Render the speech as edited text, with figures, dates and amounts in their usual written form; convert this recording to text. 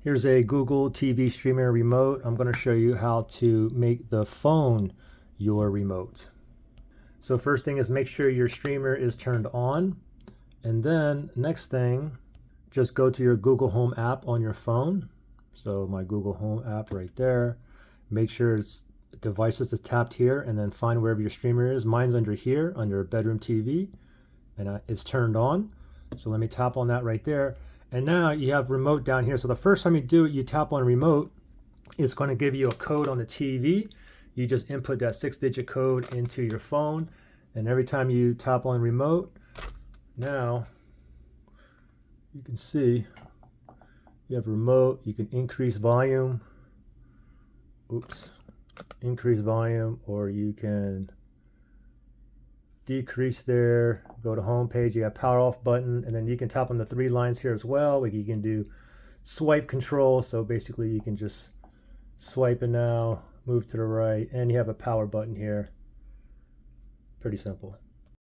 Here's a Google TV streamer remote. I'm going to show you how to make the phone your remote. So first thing is make sure your streamer is turned on. And then next thing, just go to your Google Home app on your phone. So my Google Home app right there. Make sure it's devices is tapped here and then find wherever your streamer is. Mine's under here, under bedroom TV, and it's turned on. So let me tap on that right there. And now you have remote down here. So the first time you do it, you tap on remote, it's going to give you a code on the TV. You just input that 6-digit code into your phone. And every time you tap on remote, now you can see you have remote. You can increase volume. Oops. Increase volume, or you can decrease there. Go to home page, you got power off button, and then you can tap on the 3 lines here as well. You can do swipe control, so basically you can just swipe it now, move to the right, and you have a power button here. Pretty simple.